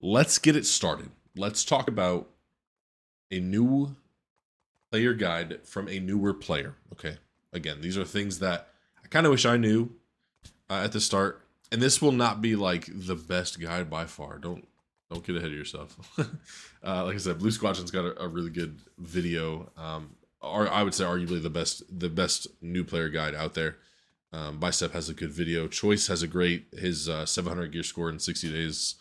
let's get it started. Let's talk about a new player guide from a newer player. Okay. Again, these are things that I kind of wish I knew at the start. And this will not be like the best guide by far. Don't get ahead of yourself. Like I said, Blue Squadron's got a really good video. Or I would say arguably the best new player guide out there. Bicep has a good video. Choice has a great his 700 gear score in 60 days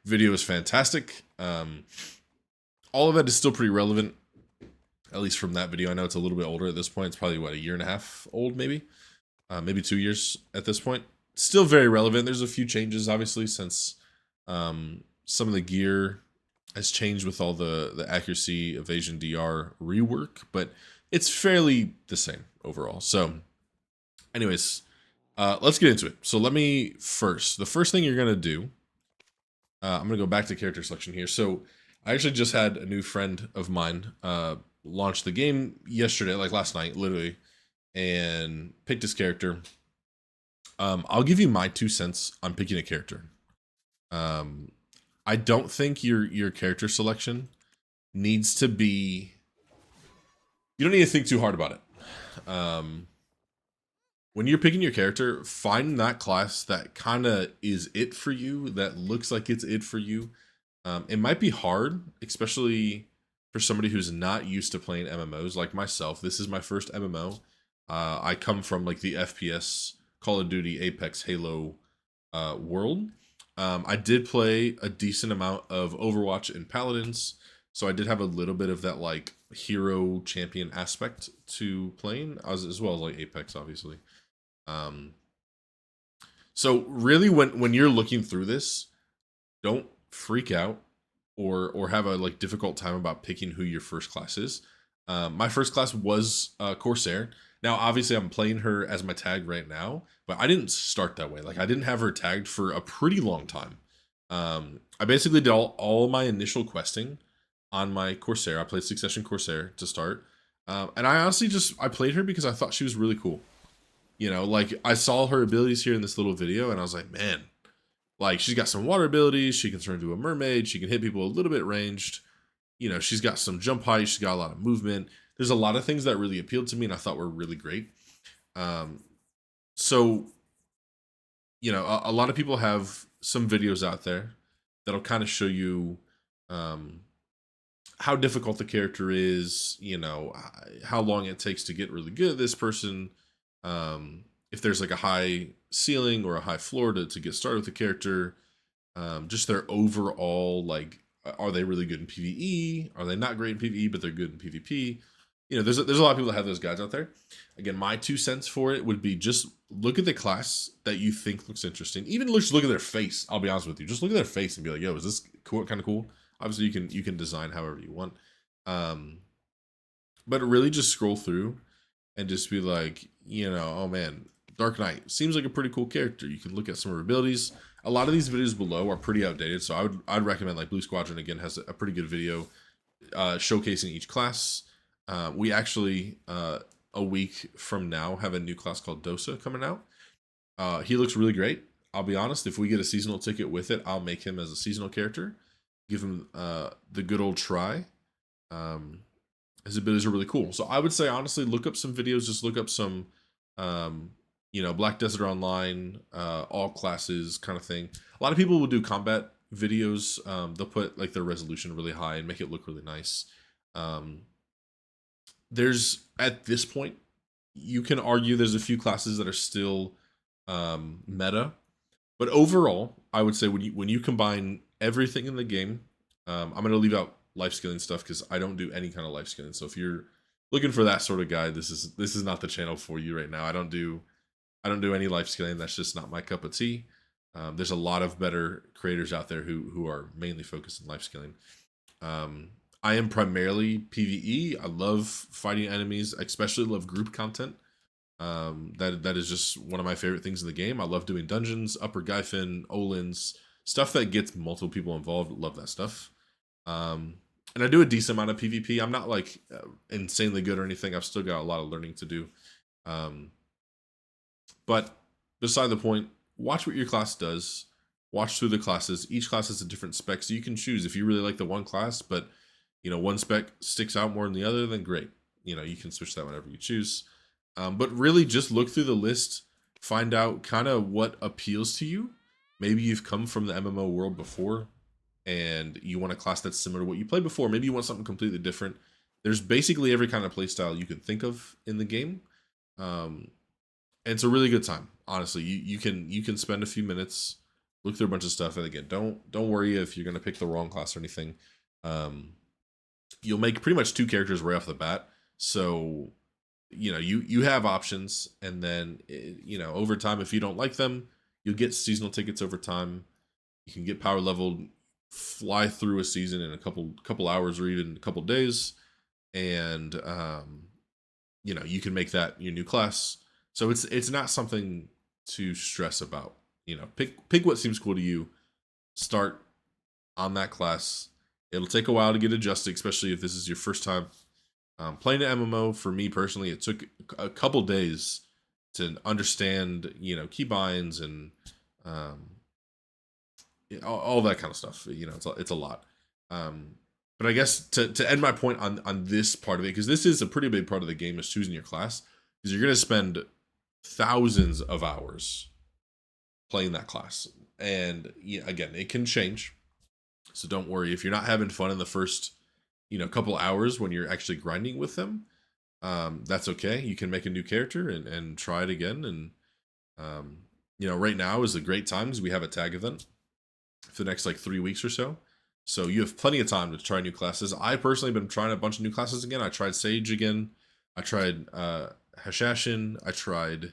video is fantastic. All of it is still pretty relevant, at least from that video. I know it's a little bit older at this point. It's probably what, a year and a half old, maybe 2 years at this point. Still very relevant. There's a few changes, obviously, since some of the gear has changed with all the accuracy, evasion, DR rework, but it's fairly the same overall. So, anyways, let's get into it. So the first thing you're gonna do, I'm gonna go back to character selection here. So I actually just had a new friend of mine launch the game yesterday, like last night, literally, and picked his character. I'll give you my 2 cents on picking a character. I don't think your character selection needs to be. You don't need to think too hard about it. When you're picking your character, find that class that kind of is it for you, that looks like it's it for you. It might be hard, especially for somebody who's not used to playing MMOs like myself. This is my first MMO. I come from like the FPS, Call of Duty, Apex, Halo world. I did play a decent amount of Overwatch and Paladins, so I did have a little bit of that like hero champion aspect to playing, as well as like Apex, obviously. Um, so really, when you're looking through this, don't freak out or have a like difficult time about picking who your first class is. My first class was Corsair. Now, obviously, I'm playing her as my tag right now, but I didn't start that way. Like, I didn't have her tagged for a pretty long time. I basically did all my initial questing on my Corsair. I played Succession Corsair to start. And I honestly I played her because I thought she was really cool. You know, like, I saw her abilities here in this little video, and I was like, man, like, she's got some water abilities. She can turn into a mermaid. She can hit people a little bit ranged. You know, she's got some jump height. She's got a lot of movement. There's a lot of things that really appealed to me and I thought were really great. Um, so, you know, a lot of people have some videos out there that'll kind of show you um, how difficult the character is, you know, how long it takes to get really good at this person. If there's like a high ceiling or a high floor to get started with the character, just their overall, like, are they really good in PvE? Are they not great in PvE, but they're good in PvP? You know, there's a lot of people that have those guides out there. Again, my 2 cents for it would be just look at the class that you think looks interesting. Even just look at their face. I'll be honest with you. Just look at their face and be like, "Yo, is this cool? Kind of cool?" Obviously, you can design however you want, um, but really just scroll through and just be like, you know, oh man, Dark Knight seems like a pretty cool character. You can look at some of her abilities. A lot of these videos below are pretty outdated, so I'd recommend like Blue Squadron again has a pretty good video showcasing each class. We actually a week from now have a new class called Dosa coming out. He looks really great. I'll be honest, if we get a seasonal ticket with it, I'll make him as a seasonal character. Give him the good old try. His abilities are really cool. So I would say honestly, look up some videos. Just look up some, you know, Black Desert Online, all classes kind of thing. A lot of people will do combat videos. They'll put like their resolution really high and make it look really nice. There's at this point, you can argue there's a few classes that are still meta, but overall, I would say when you combine everything in the game, I'm gonna leave out life scaling stuff because I don't do any kind of life scaling. So if you're looking for that sort of guide, this is not the channel for you right now. I don't do any life scaling. That's just not my cup of tea. There's a lot of better creators out there who are mainly focused on life scaling. I am primarily PvE. I love fighting enemies. I especially love group content. That is just one of my favorite things in the game. I love doing dungeons, Upper Gyfin, Olins, stuff that gets multiple people involved. Love that stuff. And I do a decent amount of PvP. I'm not like insanely good or anything. I've still got a lot of learning to do. But beside the point, watch what your class does. watch through the classes. Each class has a different spec, so you can choose if you really like the one class, but one spec sticks out more than the other, then great. You can switch that whenever you choose. But really just look through the list, find out kind of what appeals to you. Maybe you've come from the MMO world before and you want a class that's similar to what you played before. Maybe you want something completely different. There's basically every kind of playstyle you can think of in the game. And it's a really good time. Honestly, you can spend a few minutes, look through a bunch of stuff, and again, don't worry if you're gonna pick the wrong class or anything. You'll make pretty much 2 characters right off the bat, so you have options, and then over time, if you don't like them, you'll get seasonal tickets over time. You can get power leveled, fly through a season in a couple hours or even a couple days, and you can make that your new class. So it's not something to stress about. Pick what seems cool to you. Start on that class. It'll take a while to get adjusted, especially if this is your first time playing an MMO. For me personally, it took a couple days to understand, keybinds and all that kind of stuff. It's a lot. But I guess to end my point on this part of it, because this is a pretty big part of the game, is choosing your class, because you're going to spend thousands of hours playing that class. And again, it can change. So don't worry if you're not having fun in the first, couple hours when you're actually grinding with them. That's okay. You can make a new character and try it again. And, right now is a great time because we have a tag event for the next 3 weeks or so. So you have plenty of time to try new classes. I personally have been trying a bunch of new classes again. I tried Sage again. I tried Hashashin. I tried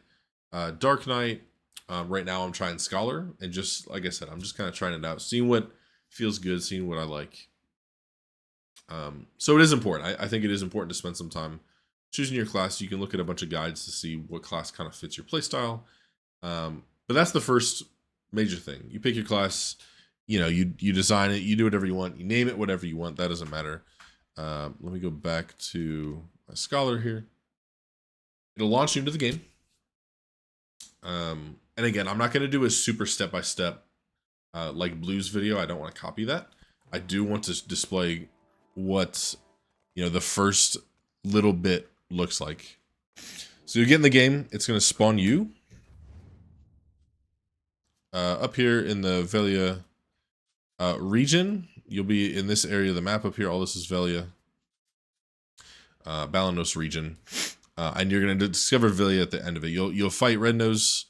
Dark Knight. Right now I'm trying Scholar. And just like I said, I'm just kind of trying it out, seeing what feels good, seeing what I like. So it is important. I think it is important to spend some time choosing your class. You can look at a bunch of guides to see what class kind of fits your playstyle. But that's the first major thing. You pick your class. You design it, you do whatever you want, you name it whatever you want, that doesn't matter. Let me go back to my Scholar here. It'll launch you into the game. And again, I'm not going to do a super step-by-step like Blue's video. I don't want to copy that. I do want to display what the first little bit looks like. So you get in the game, it's going to spawn you up here in the Velia region. You'll be in this area of the map up here. All this is Velia, Balanos region, and you're going to discover Velia at the end of it. You'll fight Red Nose.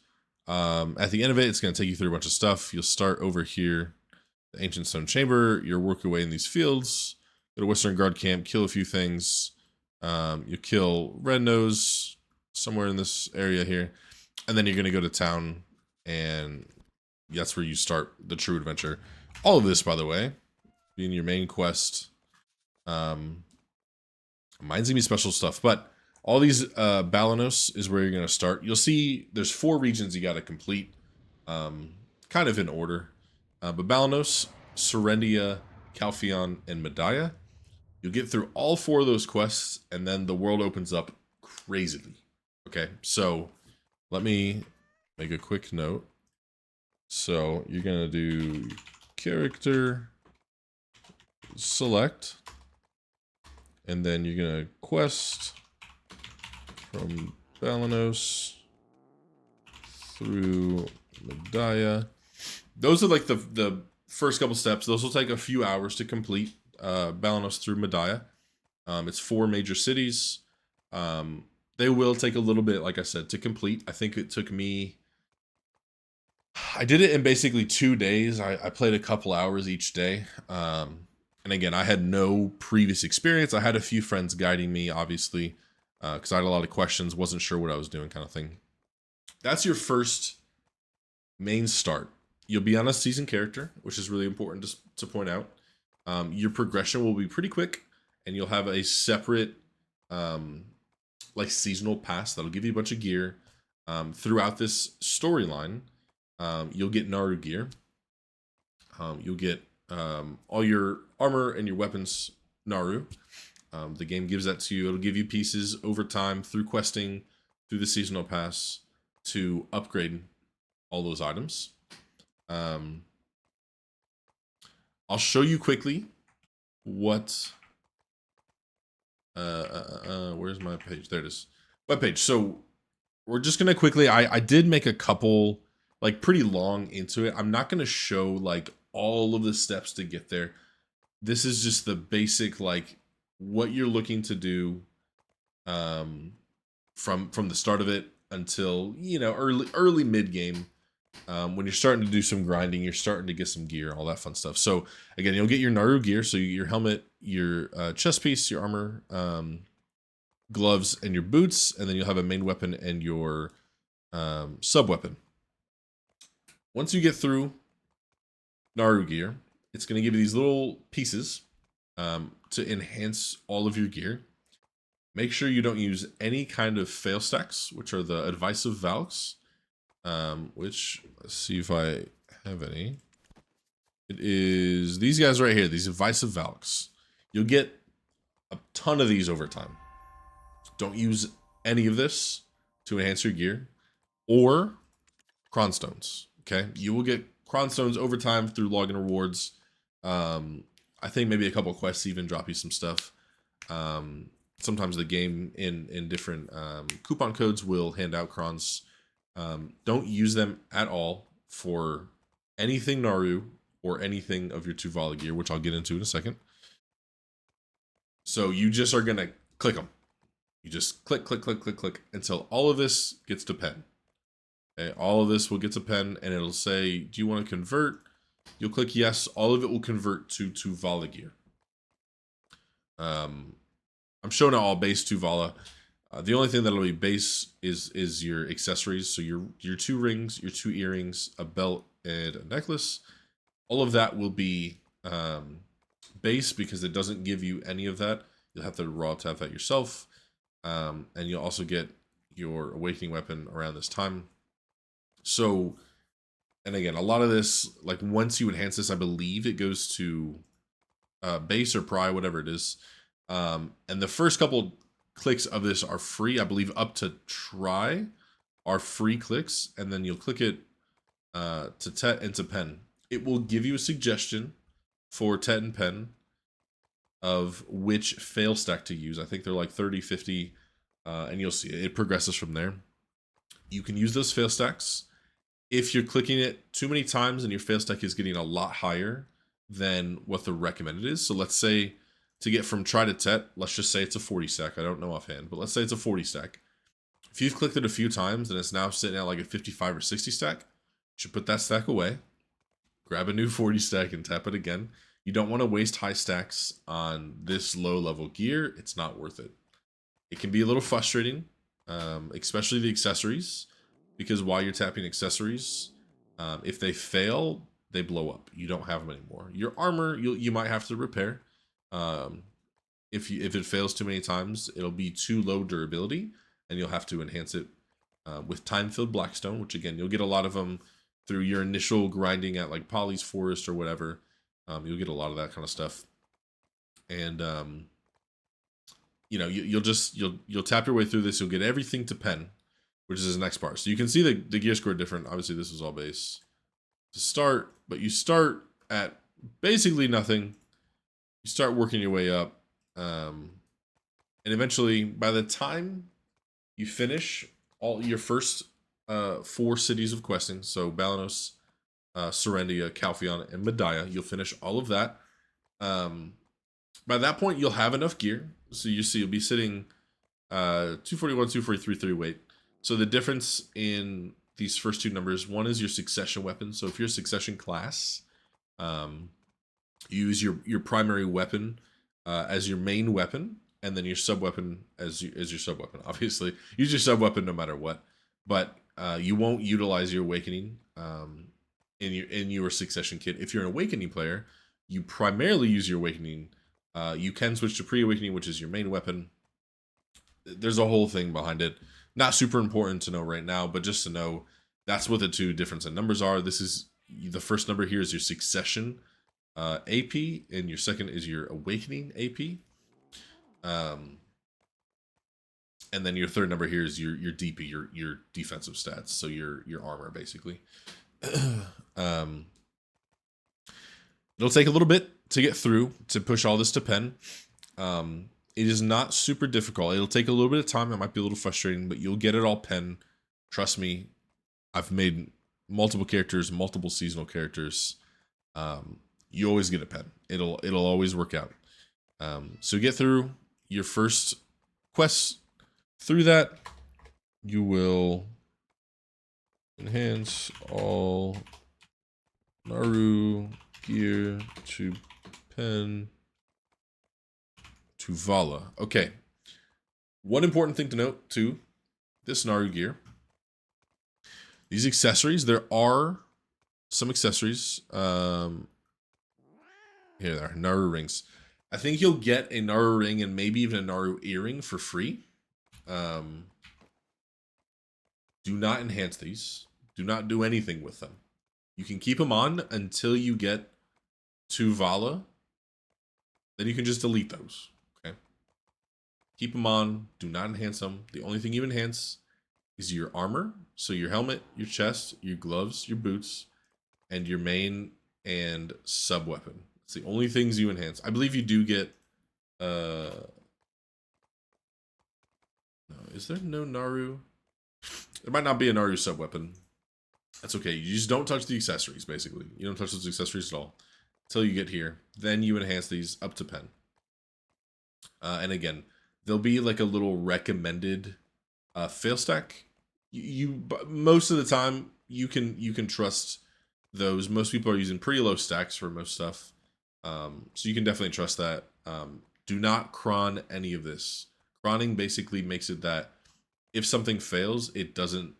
At the end of it, it's going to take you through a bunch of stuff. You'll start over here, the Ancient Stone Chamber. You'll work your way in these fields. Go to Western Guard Camp, kill a few things. You kill Red Nose somewhere in this area here, and then you're going to go to town, and that's where you start the true adventure. All of this, by the way, being your main quest. Mine's gonna be special stuff, but all these Balanos is where you're gonna start. You'll see there's 4 regions you gotta complete, kind of in order. But Balanos, Serendia, Calpheon, and Medaya. You'll get through all 4 of those quests, and then the world opens up crazily. Okay, so let me make a quick note. So you're gonna do character select, and then you're gonna quest from Balanos through Medaya. Those are like the first couple steps. Those will take a few hours to complete. Balanos through Medaya. It's 4 major cities. They will take a little bit, like I said, to complete. I think it took me, I did it in basically 2 days. I played a couple hours each day. And again, I had no previous experience. I had a few friends guiding me, obviously, because I had a lot of questions, wasn't sure what I was doing, kind of thing. That's your first main start. You'll be on a seasoned character, which is really important to point out. Your progression will be pretty quick, and you'll have a separate like seasonal pass that'll give you a bunch of gear. Throughout this storyline, you'll get Naru gear. You'll get all your armor and your weapons Naru. The game gives that to you. It'll give you pieces over time through questing, through the seasonal pass, to upgrade all those items. I'll show you quickly what. Where's my page? There it is. Web page. So we're just gonna quickly. I did make a couple like pretty long into it. I'm not gonna show like all of the steps to get there. This is just the basic like what you're looking to do from the start of it until early mid game. When you're starting to do some grinding, you're starting to get some gear, all that fun stuff. So again, you'll get your Naru gear, so your helmet, your chest piece, your armor, gloves, and your boots, and then you'll have a main weapon and your sub weapon. Once you get through Naru gear, it's going to give you these little pieces to enhance all of your gear. Make sure you don't use any kind of fail stacks, which are the advice of Valks. Which, let's see if I have any. It is these guys right here, these advice of Valks. You'll get a ton of these over time. Don't use any of this to enhance your gear or Cronstones. Okay, you will get Cronstones over time through login rewards. I think maybe a couple quests even drop you some stuff. Sometimes the game in different coupon codes will hand out crons. Don't use them at all for anything Naru or anything of your Tuvala gear, which I'll get into in a second. So you just are going to click them. You just click until all of this gets to pen. Okay, all of this will get to pen, and it'll say, do you want to convert? You'll click yes. All of it will convert to Tuvala gear. I'm showing it all base Tuvala. The only thing that'll be base is your accessories. So your 2 rings, your 2 earrings, a belt, and a necklace. All of that will be base because it doesn't give you any of that. You'll have to raw tap that yourself. And you'll also get your awakening weapon around this time. So, and again, a lot of this, like once you enhance this, I believe it goes to base or pry, whatever it is. And the first couple clicks of this are free. I believe up to try are free clicks, and then you'll click it to Tet and to Pen. It will give you a suggestion for Tet and Pen of which fail stack to use. I think they're like 30, 50, and you'll see it progresses from there. You can use those fail stacks. If you're clicking it too many times and your fail stack is getting a lot higher than what the recommended is. So let's say to get from try to Tet, let's just say it's a 40 stack. I don't know offhand, but let's say it's a 40 stack. If you've clicked it a few times and it's now sitting at like a 55 or 60 stack, you should put that stack away, grab a new 40 stack and tap it again. You don't want to waste high stacks on this low level gear. It's not worth it. It can be a little frustrating, especially the accessories, because while you're tapping accessories, if they fail, they blow up. You don't have them anymore. Your armor, you might have to repair. If it fails too many times, it'll be too low durability, and you'll have to enhance it with time-filled Blackstone, which again, you'll get a lot of them through your initial grinding at like Polly's Forest or whatever. You'll get a lot of that kind of stuff, and you'll tap your way through this. You'll get everything to Pen, which is his next part. So you can see the gear score different. Obviously, this is all base to start, but you start at basically nothing. You start working your way up, and eventually, by the time you finish all your first 4 cities of questing, so Balanos, Serendia, Calpheon, and Medaya, you'll finish all of that. By that point, you'll have enough gear, so you'll be sitting 241, 243, 3 weight. So the difference in these first 2 numbers, one is your succession weapon. So if you're a succession class, you use your primary weapon as your main weapon, and then your sub weapon as your sub weapon. Obviously, use your sub weapon no matter what, but you won't utilize your awakening in your succession kit. If you're an awakening player, you primarily use your awakening. You can switch to pre-awakening, which is your main weapon. There's a whole thing behind it. Not super important to know right now, but just to know that's what the 2 difference in numbers are. This is the first number here is your succession AP, and your second is your awakening AP. And then your third number here is your DP, your defensive stats, so your armor basically. It'll take a little bit to get through to push all this to pen. It is not super difficult. It'll take a little bit of time. It might be a little frustrating, but you'll get it all pen. Trust me, I've made multiple characters, multiple seasonal characters. You always get a pen. It'll always work out. So get through your first quest. Through that, you will enhance all Naru gear to pen to Vala. Okay. One important thing to note too, this Naru gear. These accessories, there are some accessories. Here they are, Naru rings. I think you'll get a Naru ring and maybe even a Naru earring for free. Do not enhance these. Do not do anything with them. You can keep them on until you get to Vala. Then you can just delete those. Okay. Keep them on. Do not enhance them. The only thing you enhance is your armor. So your helmet, your chest, your gloves, your boots, and your main and sub weapon. It's the only things you enhance. I believe you do get no, is there no Naru? There might not be a Naru sub weapon. That's okay. You just don't touch the accessories, basically. You don't touch those accessories at all until you get here. Then you enhance these up to pen. And again, there'll be like a little recommended fail stack. Most of the time you can trust those. Most people are using pretty low stacks for most stuff, so you can definitely trust that. Do not cron any of this. Cronning basically makes it that if something fails, it doesn't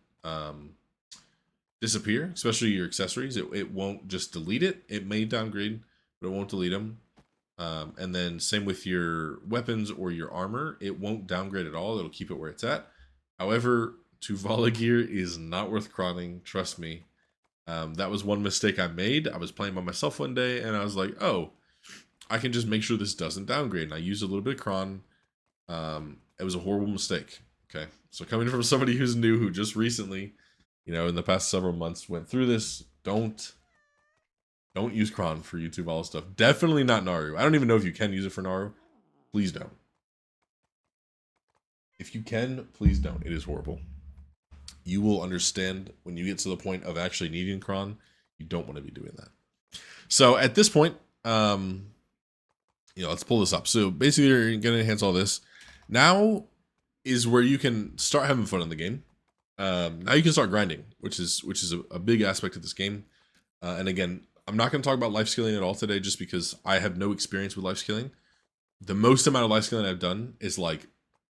disappear, especially your accessories. It won't just delete it. It may downgrade, but it won't delete them. And then same with your weapons or your armor. It won't downgrade at all. It'll keep it where it's at. However, Tuvala gear is not worth cronning. Trust me. That was one mistake I made. I was playing by myself one day, and I was like, oh, I can just make sure this doesn't downgrade. And I used a little bit of cron. It was a horrible mistake. Okay. So coming from somebody who's new, who just recently, in the past several months went through this, don't use cron for YouTube all stuff. Definitely not Naru. I don't even know if you can use it for Naru. Please don't. If you can, please don't. It is horrible. You will understand when you get to the point of actually needing cron. You don't want to be doing that. So at this point, let's pull this up. So basically, you're going to enhance all this. Now is where you can start having fun in the game. Now you can start grinding, which is a big aspect of this game. And again, I'm not going to talk about life skilling at all today, just because I have no experience with life skilling. The most amount of life skilling I've done is like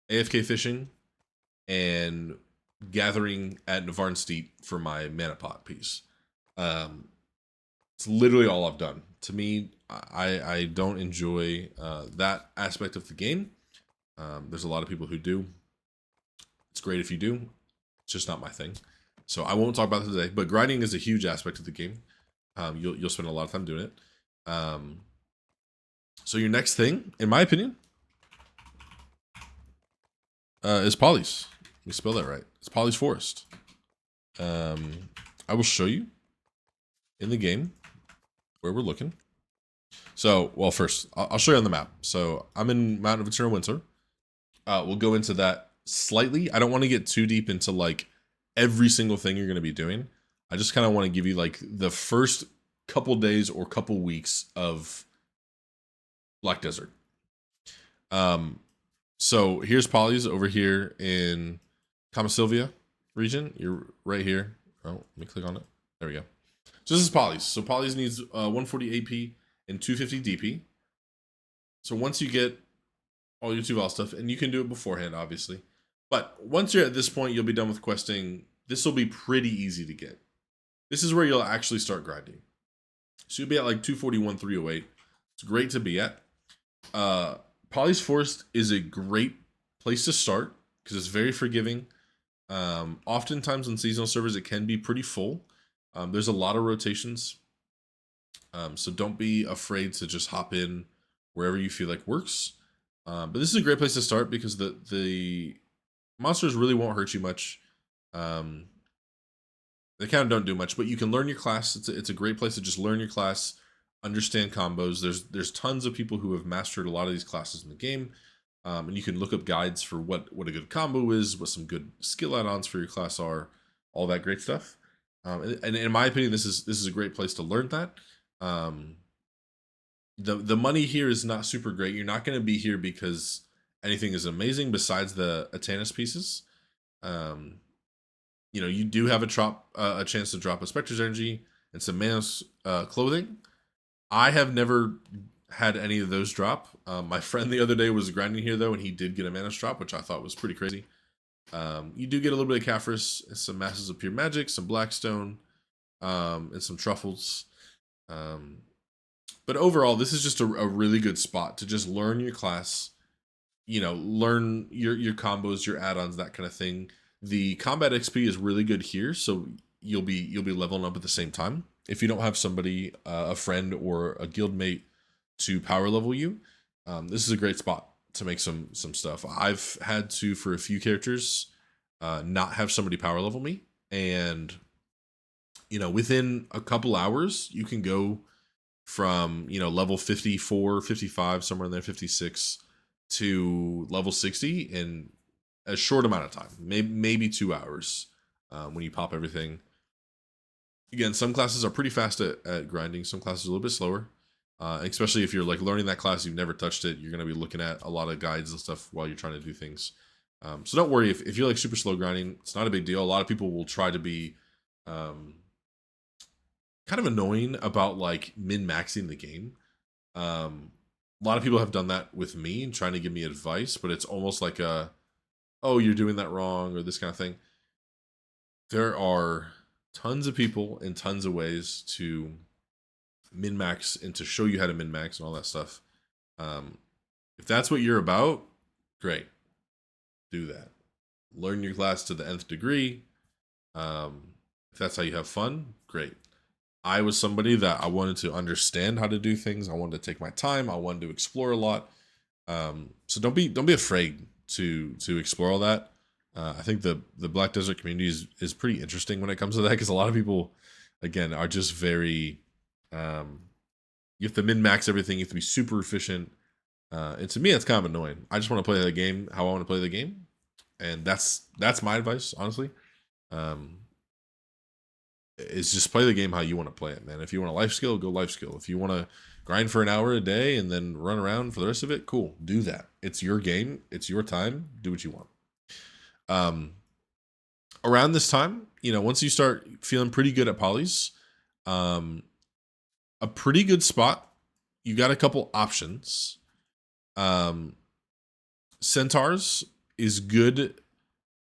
AFK fishing and gathering at Navarnstedt for my mana pot piece. It's literally all I've done. To me, I don't enjoy that aspect of the game. There's a lot of people who do. It's great if you do. It's just not my thing. So I won't talk about it today. But grinding is a huge aspect of the game. You'll spend a lot of time doing it. So your next thing, in my opinion, is Polly's. Let me spell that right. It's Polly's Forest. I will show you in the game where we're looking. So, well, first, I'll show you on the map. So I'm in Mountain of Eternal Winter. We'll go into that slightly. I don't want to get too deep into like every single thing you're going to be doing. I just kind of want to give you like the first couple days or couple weeks of Black Desert. So here's Polly's over here in Kamasilvia region. You're right here. Oh, let me click on it. There we go. So this is Polly's. So Polly's needs 140 AP and 250 DP. So once you get all your Tuval stuff, and you can do it beforehand, obviously. But once you're at this point, you'll be done with questing. This will be pretty easy to get. This is where you'll actually start grinding. So you'll be at like 241, 308. It's great to be at. Polly's Forest is a great place to start because it's very forgiving. Oftentimes on seasonal servers, it can be pretty full. There's a lot of rotations. So don't be afraid to just hop in wherever you feel like works. But this is a great place to start because the monsters really won't hurt you much. They kind of don't do much, but you can learn your class. It's a great place to just learn your class, understand combos. There's tons of people who have mastered a lot of these classes in the game, and you can look up guides for what a good combo is, what some good skill add-ons for your class are, all that great stuff. And in my opinion, this is a great place to learn that. Um, the money here is not super great. You're not going to be here because anything is amazing besides the Atanas pieces. Um, you do have a chance to drop a Spectre's Energy and some Manos clothing. I have never had any of those drop. My friend the other day was grinding here though, and he did get a Manos drop, which I thought was pretty crazy. You do get a little bit of Caphras, some Masses of Pure Magic, some Blackstone, and some Truffles. But overall, this is just a really good spot to just learn your class, learn your combos, your add-ons, that kind of thing. The combat XP is really good here, so you'll be leveling up at the same time. If you don't have somebody, a friend or a guildmate to power level you, this is a great spot to make some stuff. I've had to, for a few characters, not have somebody power level me, and within a couple hours you can go from level 54, 55, somewhere in there, 56 to level 60 in a short amount of time, maybe 2 hours, when you pop everything. Again, some classes are pretty fast at grinding, some classes are a little bit slower, especially if you're like learning that class, you've never touched it, you're going to be looking at a lot of guides and stuff while you're trying to do things. So don't worry if you're like super slow grinding, it's not a big deal. A lot of people will try to be kind of annoying about like min-maxing the game. A lot of people have done that with me and trying to give me advice, but it's almost like oh, you're doing that wrong or this kind of thing. There are tons of people and tons of ways to min-max and to show you how to min-max and all that stuff. If that's what you're about, great. Do that. Learn your class to the nth degree. If that's how you have fun, great. I was somebody that I wanted to understand how to do things. I wanted to take my time. I wanted to explore a lot. So don't be afraid to explore all that. I think the Black Desert community is pretty interesting when it comes to that, because a lot of people, again, are just very you have to min-max everything. You have to be super efficient. And to me, that's kind of annoying. I just want to play the game how I want to play the game, and that's my advice, honestly. Is just play the game how you want to play it, man. If you want a life skill, go life skill. If you want to grind for an hour a day and then run around for the rest of it, cool. Do that. It's your game. It's your time. Do what you want. Around this time, once you start feeling pretty good at polys, a pretty good spot. You got a couple options. Centaurs is good,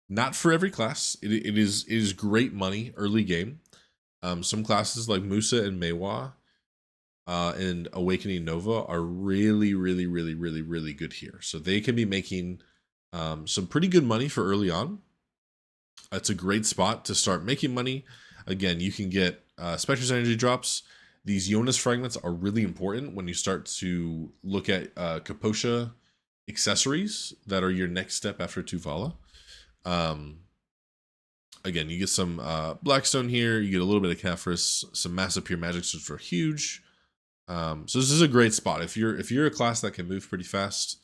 not for every class. It is great money early game. Some classes like Musa and Meiwa and Awakening Nova are really, really, really, really, really good here. So they can be making some pretty good money for early on. It's a great spot to start making money. Again, you can get Spectre's Energy drops. These Jonas fragments are really important when you start to look at Kaposha accessories that are your next step after Tuvala. Again, you get some Blackstone here. You get a little bit of Caphras, some massive Pure Magics, which are huge. So this is a great spot. If you're a class that can move pretty fast,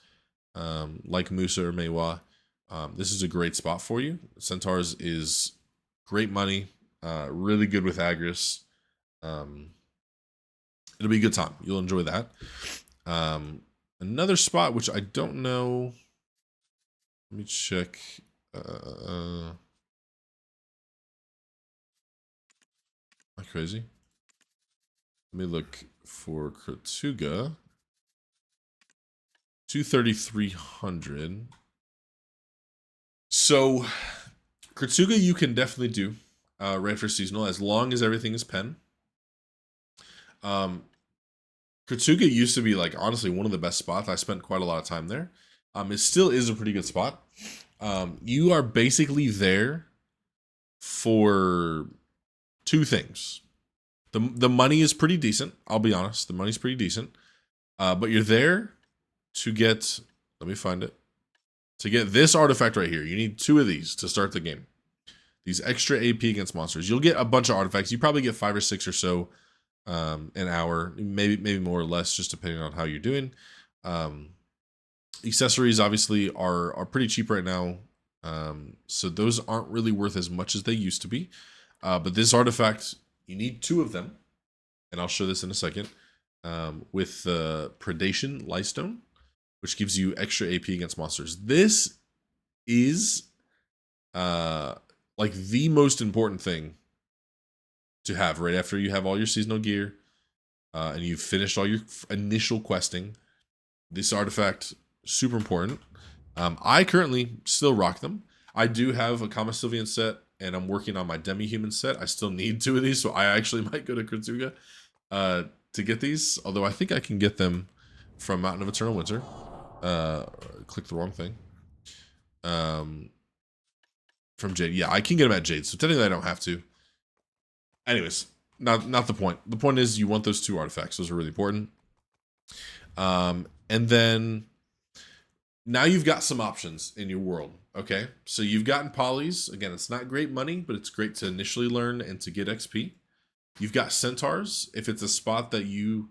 like Musa or Meiwa, this is a great spot for you. Centaurs is great money, really good with Agris. It'll be a good time. You'll enjoy that. Another spot, which I don't know. Let me check. Am I crazy? Let me look for Kratuga. 2,300. So Kratuga you can definitely do right for seasonal as long as everything is pen. Kratuga used to be like honestly one of the best spots. I spent quite a lot of time there. It still is a pretty good spot. You are basically there for two things. The money is pretty decent. I'll be honest. The money's pretty decent. But you're there to get, let me find it, to get this artifact right here. You need 2 of these to start the game. These extra AP against monsters. You'll get a bunch of artifacts. You probably get 5 or 6 or so an hour, maybe more or less, just depending on how you're doing. Accessories obviously are pretty cheap right now, so those aren't really worth as much as they used to be. But this artifact, you need 2 of them, and I'll show this in a second. With the Predation Lightstone, which gives you extra AP against monsters. This is like the most important thing to have right after you have all your seasonal gear and you've finished all your initial questing. This artifact, super important. I currently still rock them. I do have a Kama Sylvian set, and I'm working on my Demi-Human set. I still need 2 of these, so I actually might go to Kurtuga to get these. Although I think I can get them from Mountain of Eternal Winter. Click the wrong thing. From Jade. Yeah, I can get them at Jade, so technically I don't have to. Anyways, not the point. The point is you want those 2 artifacts. Those are really important. And then now you've got some options in your world. Okay, so you've gotten polys. Again, it's not great money, but it's great to initially learn and to get XP. You've got centaurs. If it's a spot that you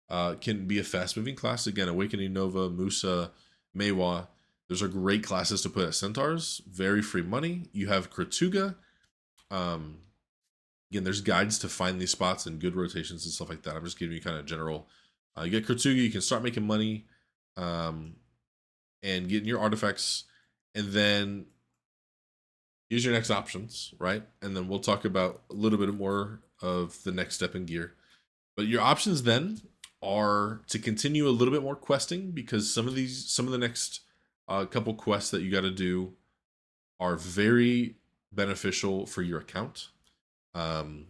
can be a fast-moving class, again, Awakening Nova, Musa, Meiwa, those are great classes to put at centaurs. Very free money. You have Kurtuga. Again, there's guides to find these spots and good rotations and stuff like that. I'm just giving you kind of general. You get Kurtuga, you can start making money and getting your artifacts. And then use your next options, right? And then we'll talk about a little bit more of the next step in gear. But your options then are to continue a little bit more questing, because some of the next couple quests that you got to do are very beneficial for your account. You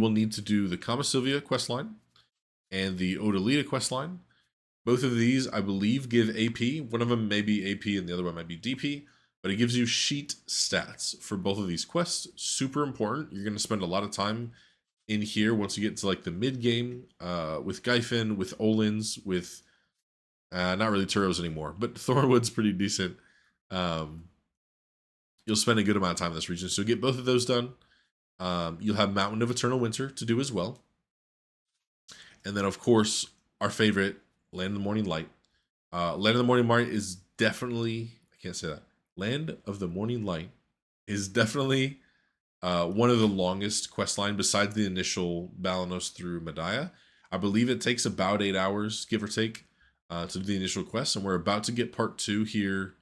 will need to do the Kama Sylvia quest line and the Odalita quest line. Both of these, I believe, give AP. One of them may be AP and the other one might be DP, but it gives you sheet stats for both of these quests. Super important. You're going to spend a lot of time in here once you get to like the mid game with Gyfin, with Olins, with not really Turos anymore, but Thornwood's pretty decent. You'll spend a good amount of time in this region, so get both of those done. You'll have Mountain of Eternal Winter to do as well. And then, of course, our favorite, Land of the Morning Light. Land of the Morning Light is definitely, I can't say that. Land of the Morning Light is definitely one of the longest quest line besides the initial Balanos through Medaya. I believe it takes about 8 hours, give or take, to do the initial quest. And we're about to get part 2 here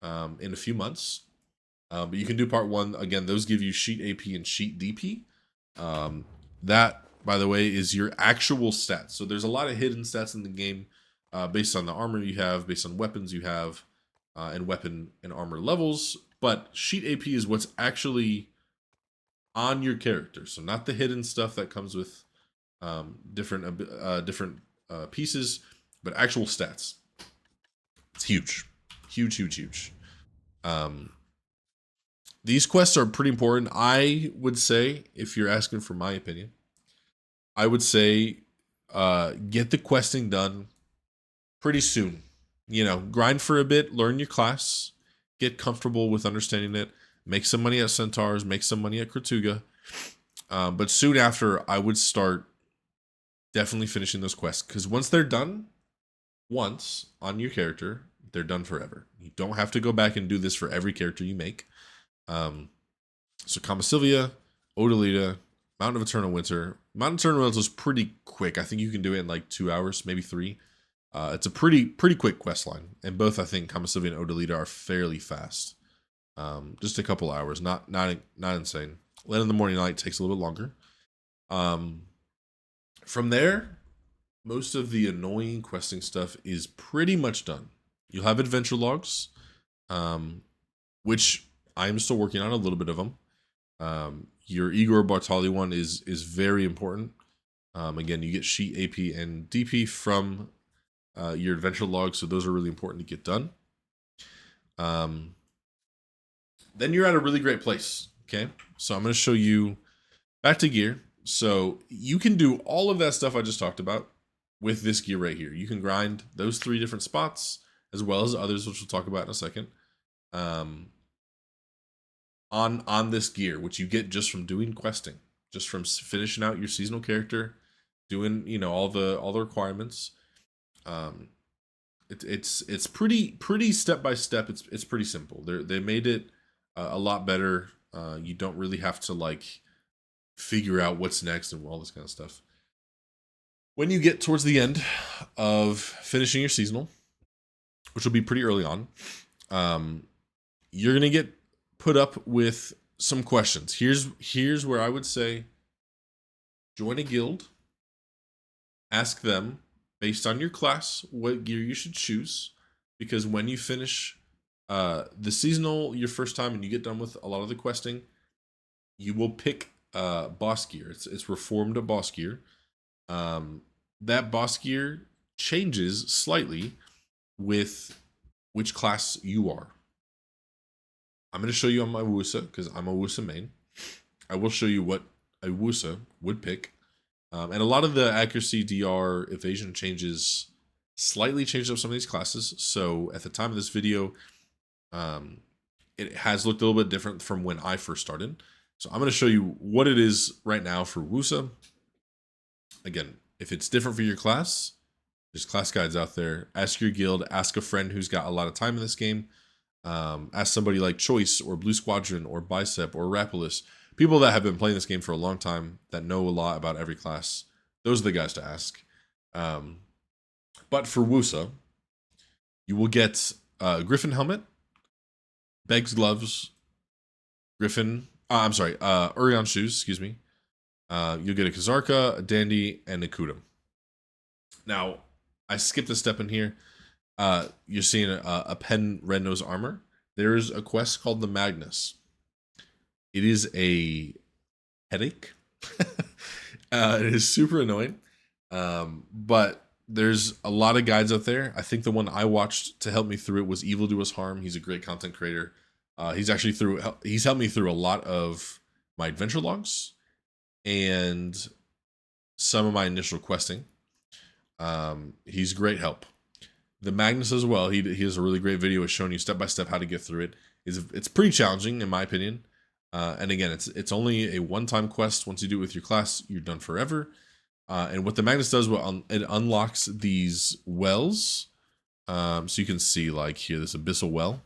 in a few months. But you can do part 1. Again, those give you sheet AP and sheet DP. That, by the way, is your actual stats. So there's a lot of hidden stats in the game based on the armor you have, based on weapons you have, and weapon and armor levels. But sheet AP is what's actually on your character. So not the hidden stuff that comes with different pieces, but actual stats. It's huge. Huge, huge, huge. These quests are pretty important. I would say, if you're asking for my opinion, I would say get the questing done pretty soon. You know, grind for a bit, learn your class, get comfortable with understanding it, make some money at Centaurs, make some money at Kurtuga. But soon after, I would start definitely finishing those quests, because once they're done, once on your character, they're done forever. You don't have to go back and do this for every character you make. So Kama Sylvia, Odalita, Mountain of Eternal Winter. Mountain of Eternal Winter is pretty quick. I think you can do it in like 2 hours, maybe 3. It's a pretty quick quest line, and both I think Kama Sylvia and Odalita are fairly fast. Just a couple hours, not insane. Land of the Morning Light takes a little bit longer. From there, most of the annoying questing stuff is pretty much done. You'll have adventure logs, which I am still working on a little bit of them. Your Igor Bartali one is very important. Again, you get sheet AP and DP from your adventure log, so those are really important to get done. Then you're at a really great place. Okay, so I'm going to show you back to gear. So you can do all of that stuff I just talked about with this gear right here. You can grind those 3 different spots as well as others, which we'll talk about in a second. On this gear, which you get just from doing questing, just from finishing out your seasonal character, doing all the requirements. Um, it's pretty step by step. It's pretty simple. They made it a lot better. You don't really have to like figure out what's next and all this kind of stuff. When you get towards the end of finishing your seasonal, which will be pretty early on, you're gonna get put up with some questions. Here's where I would say join a guild. Ask them based on your class what gear you should choose, because when you finish the seasonal your first time and you get done with a lot of the questing, you will pick boss gear. It's reformed boss gear. That boss gear changes slightly with which class you are. I'm going to show you on my Wusa because I'm a Wusa main. I will show you what a Wusa would pick. And a lot of the accuracy, DR, evasion changes slightly changed up some of these classes. So at the time of this video, it has looked a little bit different from when I first started. So I'm going to show you what it is right now for Wusa. Again, if it's different for your class, there's class guides out there. Ask your guild, ask a friend who's got a lot of time in this game. Ask somebody like Choice or Blue Squadron or Bicep or Rapolis. People that have been playing this game for a long time that know a lot about every class. Those are the guys to ask. But for Wusa, you will get a Griffin helmet, Beg's gloves, Urion shoes, excuse me. You'll get a Kazarka, a Dandy, and a Kudum. Now, I skipped a step in here. You're seeing a Pen Red Nose armor. There's a quest called the Magnus. It is a headache. It is super annoying. But there's a lot of guides out there. I think the one I watched to help me through it was Evil Do Us Harm. He's a great content creator. He's helped me through a lot of my adventure logs and some of my initial questing. He's great help. The Magnus as well. He has a really great video showing you step by step how to get through it. It's pretty challenging in my opinion. And again, it's only a one-time quest. Once you do it with your class, you're done forever. And what the Magnus does, it unlocks these wells. So you can see like here, this abyssal well.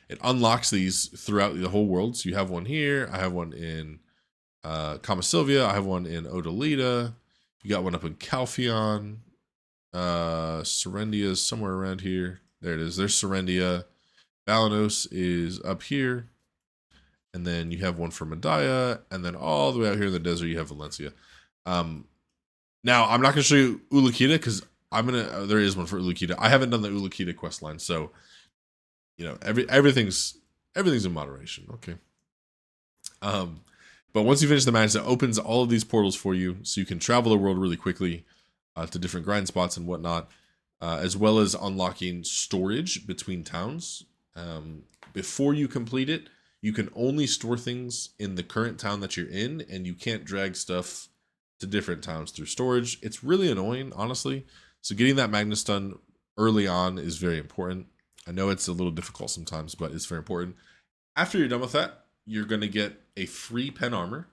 It unlocks these throughout the whole world. So you have one here. I have one in Kama Sylvia. I have one in Odalita. You got one up in Calpheon. Serendia is somewhere around here. There it is. There's Serendia. Balanos is up here. And then you have one for Medaya. And then all the way out here in the desert, you have Valencia. Now, I'm not going to show you Ulukita because there is one for Ulukita. I haven't done the Ulukita quest line. So, everything's in moderation. Okay. But once you finish the match, it opens all of these portals for you. So you can travel the world really quickly to different grind spots and whatnot. As well as unlocking storage between towns. Before you complete it, you can only store things in the current town that you're in, and you can't drag stuff to different towns through storage. It's really annoying, honestly. So getting that Magnus done early on is very important. I know it's a little difficult sometimes, but it's very important. After you're done with that, you're going to get a free pen armor.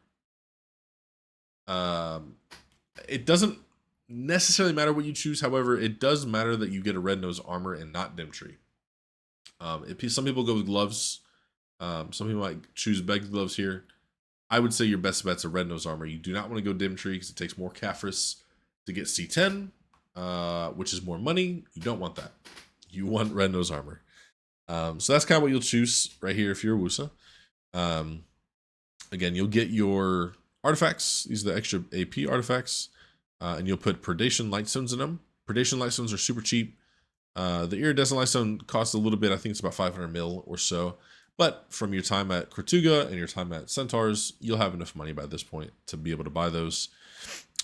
It doesn't necessarily matter what you choose. However, it does matter that you get a red nose armor and not Dimtree. Some people go with gloves. Some people might choose Beg's gloves here. I would say your best bet's a red nose armor. You do not want to go Dimtree because it takes more Caphras to get C10, which is more money. You don't want that. You want red nose armor. So that's kind of what you'll choose right here if you're a Wusa. Again, you'll get your artifacts. These are the extra AP artifacts. And you'll put Predation Lightstones in them. Predation Lightstones are super cheap. The Iridescent Lightstone costs a little bit. I think it's about 500 mil or so. But from your time at Kortuga and your time at Centaurs, you'll have enough money by this point to be able to buy those.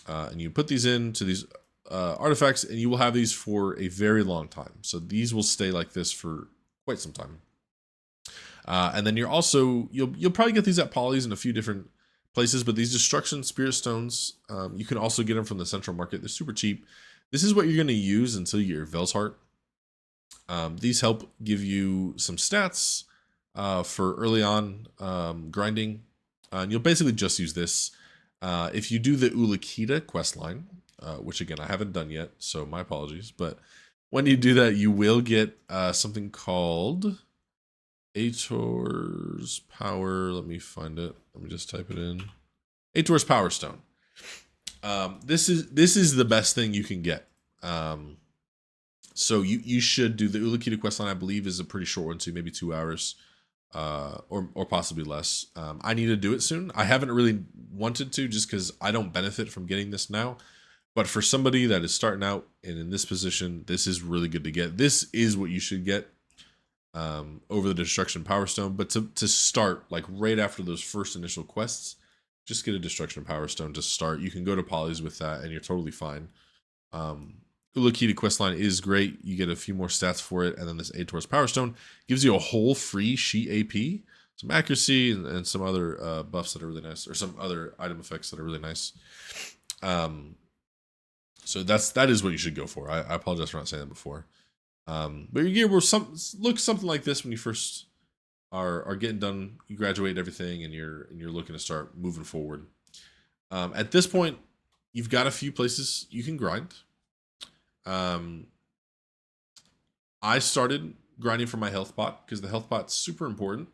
And you put these into these artifacts, and you will have these for a very long time. So these will stay like this for quite some time. And then you'll probably get these at Polys in a few different places, but these Destruction Spirit Stones, you can also get them from the Central Market. They're super cheap. This is what you're going to use until you get your Vel's Heart. These help give you some stats for early on grinding. And you'll basically just use this. If you do the Ulakita questline, which again I haven't done yet, so my apologies, but when you do that, you will get something called Ator's Power. Let me find it. Let me just type it in. Ator's Power Stone. This is the best thing you can get. So you should do the Ulakita questline. I believe is a pretty short one too, maybe 2 hours, or possibly less. I need to do it soon. I haven't really wanted to just because I don't benefit from getting this now. But for somebody that is starting out and in this position, this is really good to get. This is what you should get over the Destruction Power Stone. But to start, like right after those first initial quests, just get a Destruction Power Stone to start. You can go to Polys with that, and you're totally fine. Ulakita questline is great. You get a few more stats for it, and then this Ator's Power Stone gives you a whole free sheet AP, some accuracy, and some other buffs that are really nice, or some other item effects that are really nice. So that is what you should go for. I apologize for not saying that before. But your gear will look something like this when you first are getting done. You graduate everything, and you're looking to start moving forward. At this point, you've got a few places you can grind. I started grinding for my health pot because the health pot's super important.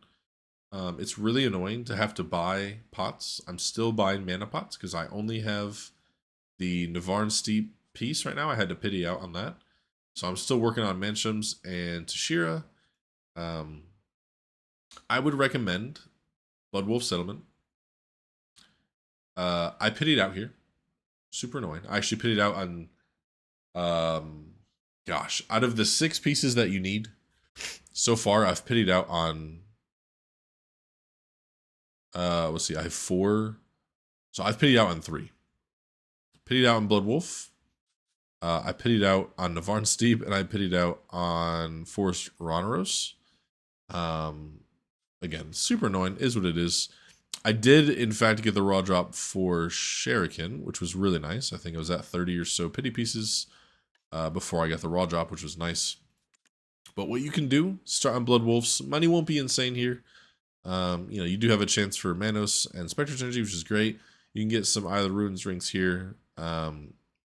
It's really annoying to have to buy pots. I'm still buying mana pots because I only have the Navarn Steep piece right now. I had to pity out on that. So I'm still working on Manshams and Tashira. I would recommend Bloodwolf Settlement. I pitied out here. Super annoying. I actually pitied out on gosh, out of the 6 pieces that you need so far, I've pitied out on let's see, I have 4. So I've pitied out on 3. Pitied out on Bloodwolf. I pitied out on Navarn Steep, and I pitied out on Forest Rhoneros. Again, super annoying, is what it is. I did, in fact, get the raw drop for Shuriken, which was really nice. I think I was at 30 or so pity pieces before I got the raw drop, which was nice. But what you can do, start on Blood Wolves. Money won't be insane here. You do have a chance for Magnus and Spectre's Energy, which is great. You can get some Isle of Ruins rings here.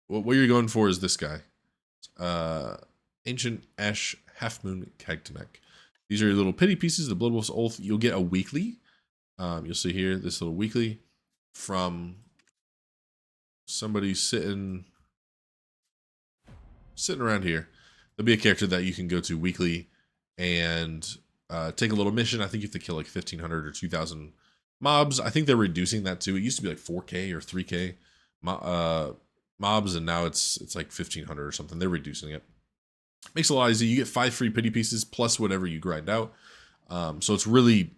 What you're going for is this guy. Ancient Ash Half Moon Cagtamek. These are your little pity pieces. The Blood Wolf's Oath. You'll get a weekly. You'll see here this little weekly from somebody sitting around here. There'll be a character that you can go to weekly and take a little mission. I think you have to kill like 1,500 or 2,000 mobs. I think they're reducing that too. It used to be like 4K or 3K mobs, and now it's like 1,500 or something. They're reducing it. Makes it a lot easier. You get 5 free pity pieces plus whatever you grind out. So it's really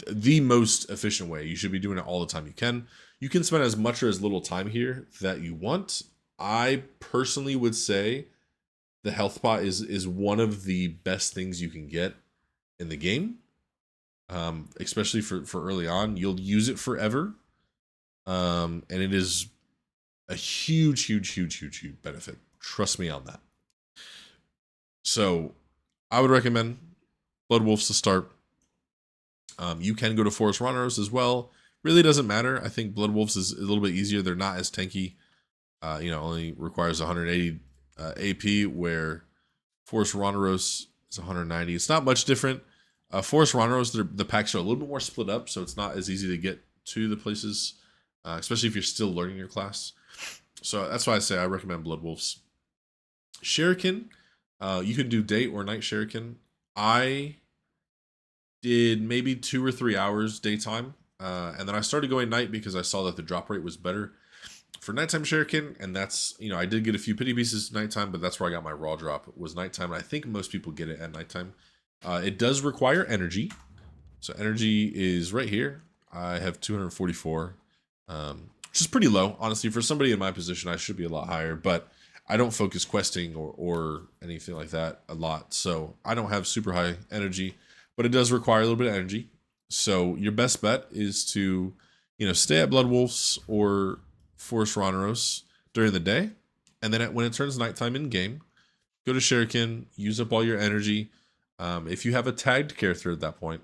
the most efficient way. You should be doing it all the time you can. You can spend as much or as little time here that you want. I personally would say the health pot is one of the best things you can get in the game. Especially for early on. You'll use it forever. And it is a huge benefit. Trust me on that. So I would recommend Blood Wolves to start. You can go to Forest Rhoneros as well. Really doesn't matter. I think Blood Wolves is a little bit easier. They're not as tanky. Only requires 180 AP, where Forest Rhoneros is 190. It's not much different. Forest Rhoneros, the packs are a little bit more split up, so it's not as easy to get to the places, especially if you're still learning your class. So that's why I say I recommend Blood Wolves. Shuriken, you can do day or night Shuriken. I did maybe 2 or 3 hours daytime, and then I started going night because I saw that the drop rate was better for nighttime Shuriken, and that's, I did get a few pity pieces nighttime, but that's where I got my raw drop, was nighttime, and I think most people get it at nighttime. It does require energy, so energy is right here. I have 244, which is pretty low, honestly. For somebody in my position, I should be a lot higher, but I don't focus questing or anything like that a lot, so I don't have super high energy, but it does require a little bit of energy. So your best bet is to, stay at Blood Wolves or Forest Rhoneros during the day, and then when it turns nighttime in game, go to Shuriken, use up all your energy. If you have a tagged character at that point,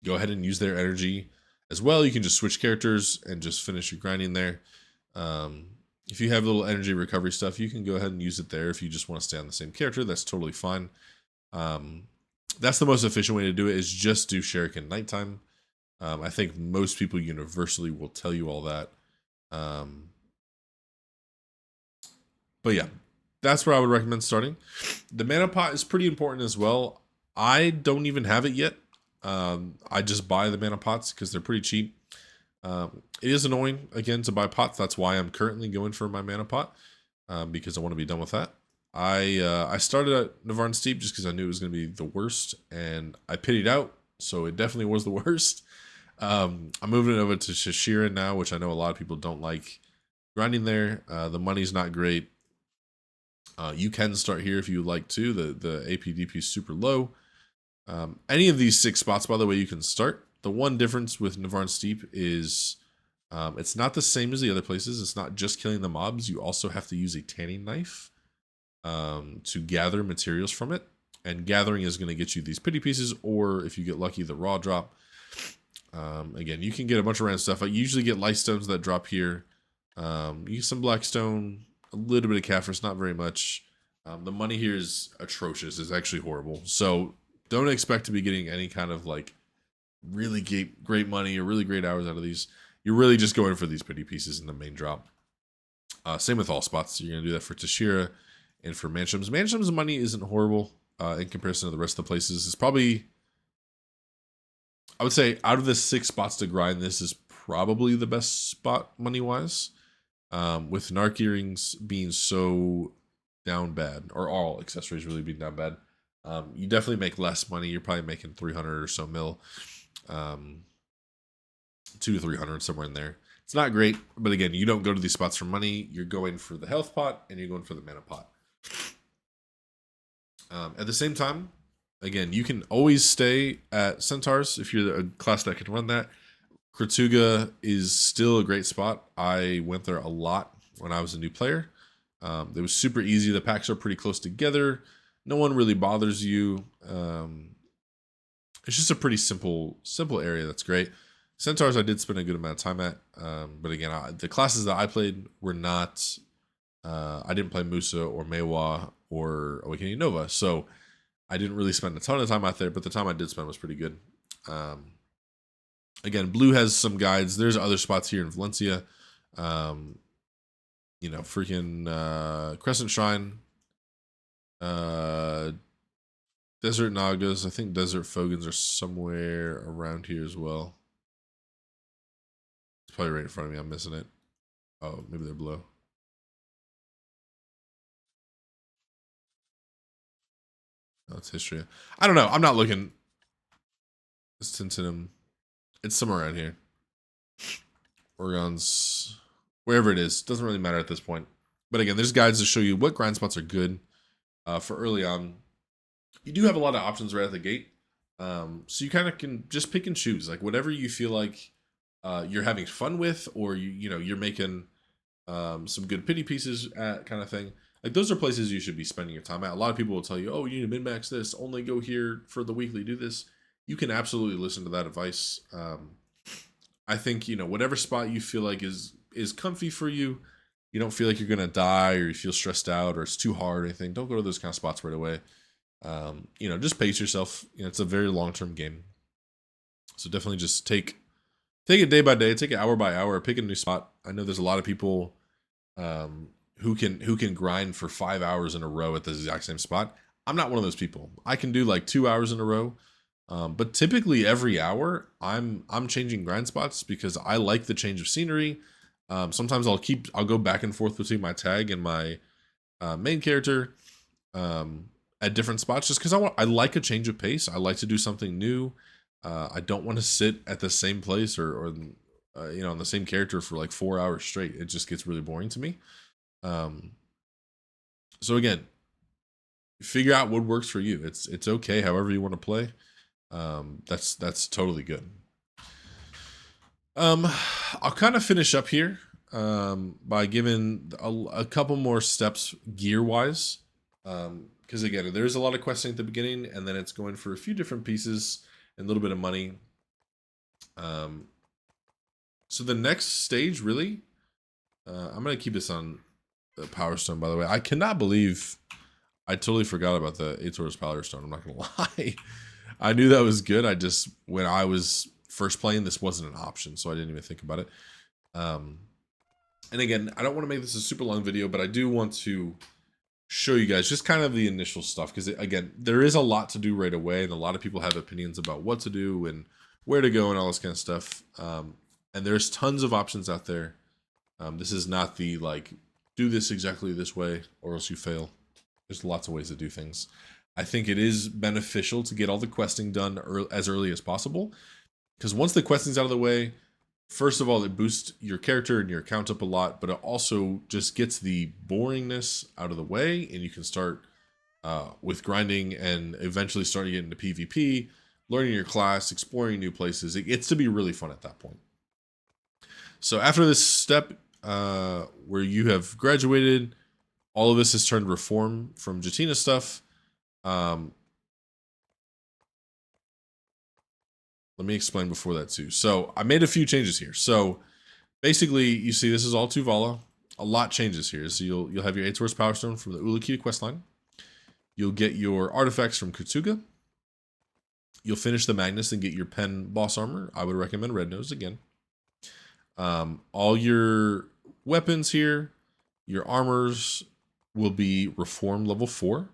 go ahead and use their energy as well. You can just switch characters and just finish your grinding there. If you have little energy recovery stuff, you can go ahead and use it there. If you just want to stay on the same character, that's totally fine. That's the most efficient way to do it, is just do Shuriken nighttime. I think most people universally will tell you all that. But yeah, that's where I would recommend starting. The mana pot is pretty important as well. I don't even have it yet. I just buy the mana pots because they're pretty cheap. It is annoying, again, to buy pots. That's why I'm currently going for my mana pot, because I want to be done with that. I started at Navarn Steep just because I knew it was going to be the worst, and I pitied out, so it definitely was the worst. I'm moving it over to Shashira now, which I know a lot of people don't like grinding there. The money's not great. You can start here if you would like to. The APDP is super low. Any of these 6 spots, by the way, you can start. The one difference with Navarn Steep is it's not the same as the other places. It's not just killing the mobs. You also have to use a tanning knife to gather materials from it. And gathering is going to get you these pity pieces, or if you get lucky, the raw drop. Again, you can get a bunch of random stuff. I usually get light stones that drop here. You get some blackstone, a little bit of Kaffir's, not very much. The money here is atrocious. It's actually horrible. So don't expect to be getting any kind of like really great money or really great hours out of these. You're really just going for these pity pieces in the main drop. Same with all spots. You're going to do that for Tashira and for Mansham's. Mansham's money isn't horrible in comparison to the rest of the places. It's probably, I would say, out of the 6 spots to grind, this is probably the best spot money-wise. With Narc earrings being so down bad, or all accessories really being down bad, you definitely make less money. You're probably making 300 or so mil. 200 to 300, somewhere in there. It's not great, but again, you don't go to these spots for money. You're going for the health pot, and you're going for the mana pot. At the same time, again, you can always stay at Centaurs if you're a class that can run that. Kratsuga is still a great spot. I went there a lot when I was a new player. It was super easy. The packs are pretty close together. No one really bothers you. It's just a pretty simple area that's great. Centaurs I did spend a good amount of time at. But again, the classes that I played were not... I didn't play Musa or Meiwa or Awakening Nova, so I didn't really spend a ton of time out there, but the time I did spend was pretty good. Again, Blue has some guides. There's other spots here in Valencia. You know, freaking Crescent Shrine, Desert Nagas. I think Desert Fogans are somewhere around here as well. It's probably right in front of me. I'm missing it. Oh, maybe they're below. Oh, it's history. I don't know. I'm not looking. It's Tintinum. It's somewhere around here. Oregon's, wherever it is, doesn't really matter at this point. But again, there's guides to show you what grind spots are good for early on. You do have a lot of options right at the gate, so you kind of can just pick and choose, like whatever you feel like you're having fun with, or you're making some good pity pieces at, kind of thing. Like those are places you should be spending your time at. A lot of people will tell you, oh, you need to min-max this, only go here for the weekly, do this. You can absolutely listen to that advice. I think, whatever spot you feel like is comfy for you, you don't feel like you're going to die, or you feel stressed out, or it's too hard or anything, don't go to those kind of spots right away. Just pace yourself. It's a very long-term game. So definitely just take it day by day, take it hour by hour, pick a new spot. I know there's a lot of people who can grind for 5 hours in a row at the exact same spot. I'm not one of those people. I can do like 2 hours in a row. But typically every hour I'm changing grind spots because I like the change of scenery. Sometimes I'll go back and forth between my tag and my main character at different spots just because I like a change of pace. I like to do something new. I don't want to sit at the same place or on the same character for like 4 hours straight. It just gets really boring to me. So again, figure out what works for you. It's okay however you want to play. That's totally good. I'll kind of finish up here by giving a couple more steps gear wise, because again, there's a lot of questing at the beginning, and then it's going for a few different pieces and a little bit of money. So the next stage, really, I'm gonna keep this on the Power Stone. By the way, I cannot believe I totally forgot about the Aetor's Power Stone. I'm not gonna lie. I knew that was good. I just when I was first playing, this wasn't an option, so I didn't even think about it. And again, I don't want to make this a super long video, but I do want to show you guys just kind of the initial stuff because again, there is a lot to do right away, and a lot of people have opinions about what to do and where to go and all this kind of stuff. And there's tons of options out there. This is not the like do this exactly this way or else you fail. There's lots of ways to do things. I think it is beneficial to get all the questing done as early as possible, because once the questing's out of the way, first of all, it boosts your character and your account up a lot, but it also just gets the boringness out of the way, and you can start with grinding and eventually start to get into PvP, learning your class, exploring new places. It gets to be really fun at that point. So after this step where you have graduated, all of this has turned reform from Jatina stuff. Let me explain before that too. So I made a few changes here. So basically, you see this is all Tuvala. A lot changes here. So you'll have your 8-source Power Stone from the Ulukita questline. You'll get your artifacts from Kutuga. You'll finish the Magnus and get your pen boss armor. I would recommend Red Nose again. All your weapons here, your armors will be reformed level 4.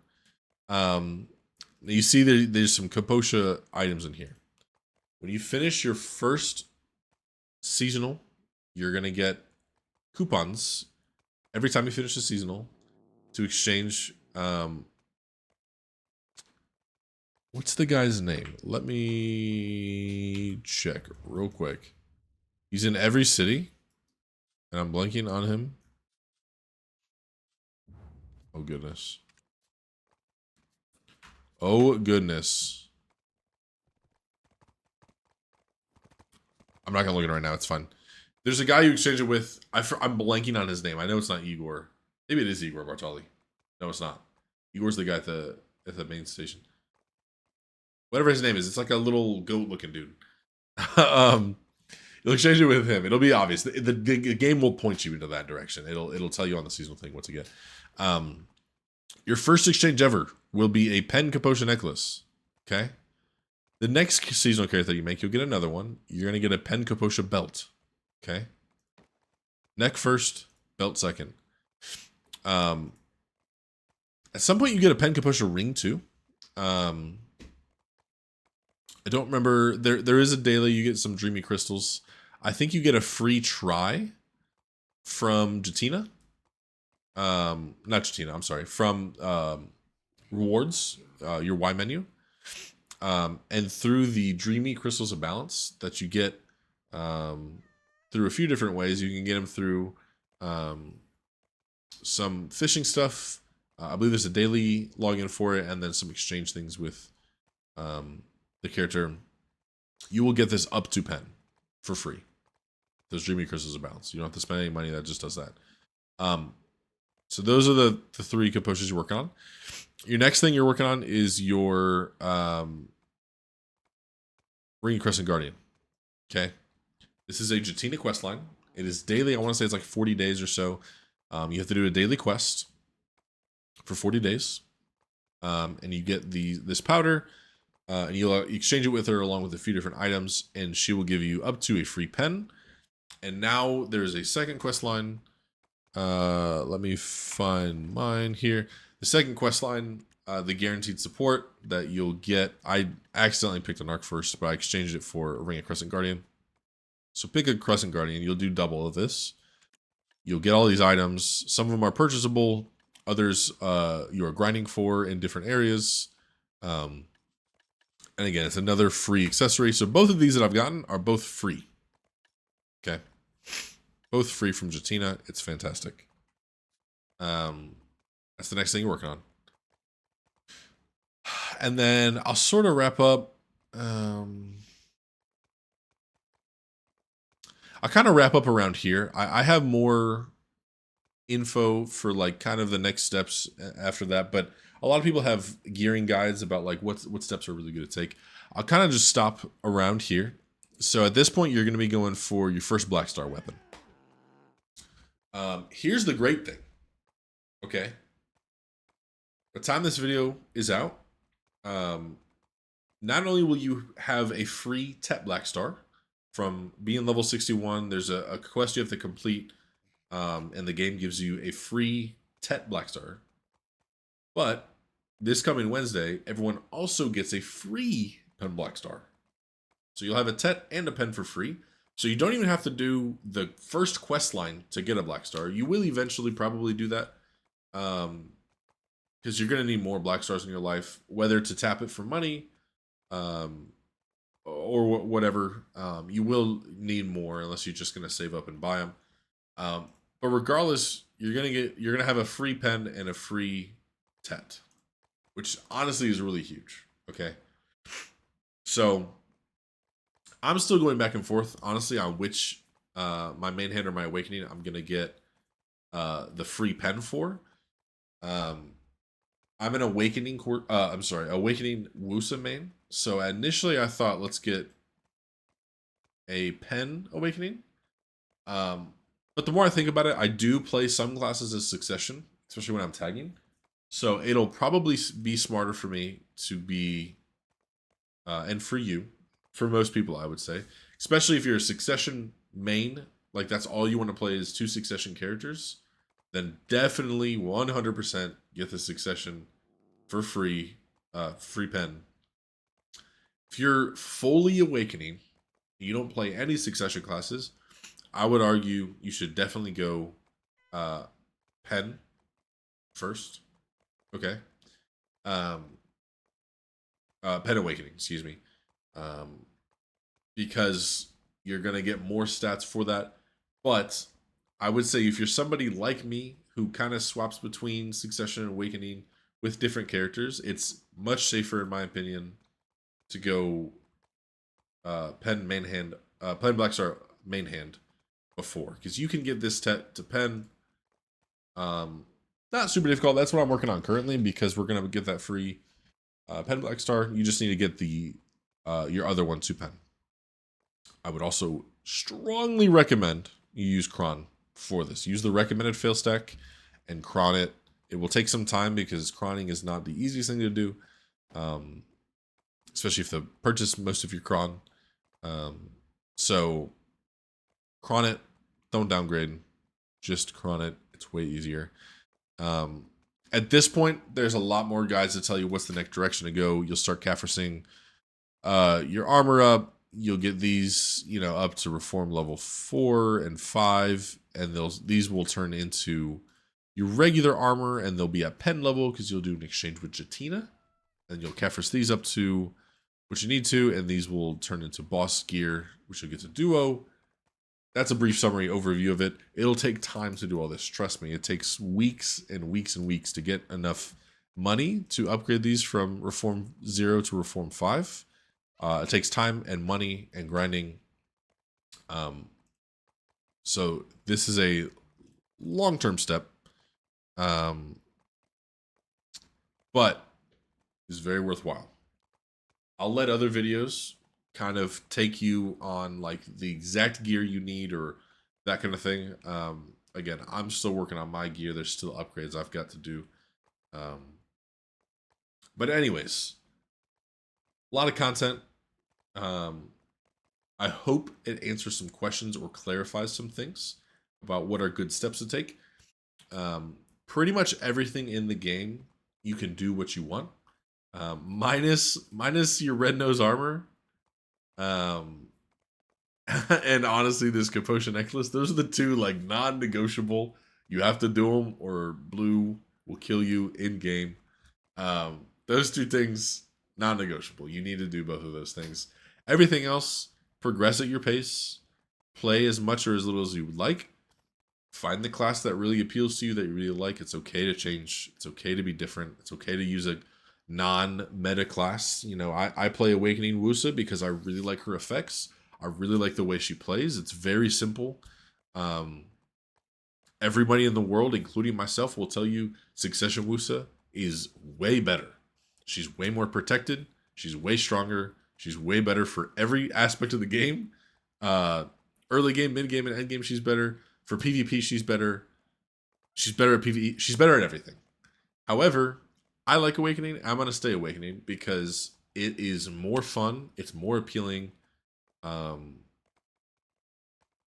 You see there's some Kaposha items in here. When you finish your first seasonal, you're going to get coupons every time you finish the seasonal to exchange. What's the guy's name? Let me check real quick. He's in every city, and I'm blanking on him. Oh, goodness. Oh, goodness. I'm not going to look at it right now. It's fine. There's a guy you exchange it with. I'm blanking on his name. I know it's not Igor. Maybe it is Igor Bartali. No, it's not. Igor's the guy at the main station. Whatever his name is. It's like a little goat-looking dude. You'll exchange it with him. It'll be obvious. The game will point you into that direction. It'll tell you on the seasonal thing what to get. Your first exchange ever will be a pen Kaposha necklace. Okay? The next seasonal character that you make, you'll get another one. You're going to get a pen Kaposha belt. Okay? Neck first, belt second. At some point, you get a pen Kaposha ring too. I don't remember. There is a daily. You get some dreamy crystals. I think you get a free try from Jatina. Not Jatina. I'm sorry. From rewards, your Y menu, and through the dreamy crystals of balance that you get through a few different ways. You can get them through some fishing stuff. I believe there's a daily login for it, and then some exchange things with the character. You will get this up to pen for free. Those dreamy crystals of balance. You don't have to spend any money. That just does that. So those are the 3 Kaposhas you're working on. Your next thing you're working on is your Ring Crescent Guardian. Okay. This is a Jatina questline. It is daily. I want to say it's like 40 days or so. You have to do a daily quest for 40 days. And you get this powder. And you'll exchange it with her along with a few different items. And she will give you up to a free pen. And now there's a second quest line. Let me find mine here. The second quest line, the guaranteed support that you'll get. I accidentally picked an arc first, but I exchanged it for a Ring of Crescent Guardian. So pick a Crescent Guardian. You'll do double of this. You'll get all these items. Some of them are purchasable. Others you are grinding for in different areas. And again, it's another free accessory. So both of these that I've gotten are both free. Okay. Both free from Jatina. It's fantastic. That's the next thing you're working on. And then I'll sort of wrap up. I'll kind of wrap up around here. I have more info for like kind of the next steps after that, but a lot of people have gearing guides about like what steps are really good to take. I'll kind of just stop around here. So at this point, you're going to be going for your first Black Star weapon. Here's the great thing. Okay. By the time this video is out, not only will you have a free Tet Black Star from being level 61, there's a quest you have to complete, and the game gives you a free Tet Black Star. But this coming Wednesday, everyone also gets a free Pen Black Star. So you'll have a Tet and a Pen for free. So you don't even have to do the first quest line to get a Black Star. You will eventually probably do that. Because you're going to need more Black Stars in your life, whether to tap it for money or whatever. You will need more unless you're just going to save up and buy them. But regardless, you're gonna have a free pen and a free Tet, which honestly is really huge. Okay, so I'm still going back and forth, honestly, on which my main hand or my awakening I'm gonna get the free pen for. I'm an awakening awakening Wusa main. So initially I thought let's get a pen awakening. But the more I think about it, I do play some classes as succession, especially when I'm tagging. So it'll probably be smarter for me to be, and for you, for most people, I would say, especially if you're a succession main, like that's all you want to play is 2 succession characters, then definitely 100% get the succession for free, free pen. If you're fully awakening, you don't play any succession classes, I would argue you should definitely go pen first. Okay. Pen awakening, excuse me. Because you're gonna get more stats for that. But I would say if you're somebody like me who kind of swaps between succession and awakening with different characters, it's much safer in my opinion to go pen main hand, pen black star main hand before, because you can get this to pen. Not super difficult. That's what I'm working on currently, because we're gonna get that free pen black star. You just need to get the your other one to pen. I would also strongly recommend you use Cron for this. Use the recommended fail stack and Cron it. It will take some time because Cronning is not the easiest thing to do, especially if you purchase most of your Cron. So Cron it, don't downgrade, just Cron it. It's way easier. At this point, there's a lot more guides to tell you what's the next direction to go. You'll start Caffreying your armor up. You'll get these, up to reform level 4 and 5, and these will turn into your regular armor, and they'll be at pen level because you'll do an exchange with Jatina, and you'll Caffrey these up to what you need to, and these will turn into boss gear, which you'll get to duo. That's a brief summary overview of it. It'll take time to do all this. Trust me, it takes weeks and weeks and weeks to get enough money to upgrade these from Reform 0 to Reform 5. It takes time and money and grinding. So this is a long-term step. But it's very worthwhile. I'll let other videos kind of take you on like the exact gear you need or that kind of thing. Again, I'm still working on my gear. There's still upgrades I've got to do. But anyways, a lot of content. I hope it answers some questions or clarifies some things about what are good steps to take. Pretty much everything in the game, you can do what you want. Minus your red nose armor. And honestly, this Capotion necklace, those are the two like non-negotiable. You have to do them or blue will kill you in game. Those two things, non-negotiable. You need to do both of those things. Everything else, progress at your pace. Play as much or as little as you would like. Find the class that really appeals to you, that you really like. It's okay to change. It's okay to be different. It's okay to use a non-meta class. I play Awakening Wusa because I really like her effects. I really like the way she plays. It's very simple. Everybody in the world, including myself, will tell you Succession Wusa is way better. She's way more protected. She's way stronger. She's way better for every aspect of the game. Early game, mid game, and end game, she's better. For PvP, she's better. She's better at PvE. She's better at everything. However, I like Awakening. I'm gonna stay Awakening because it is more fun. It's more appealing. And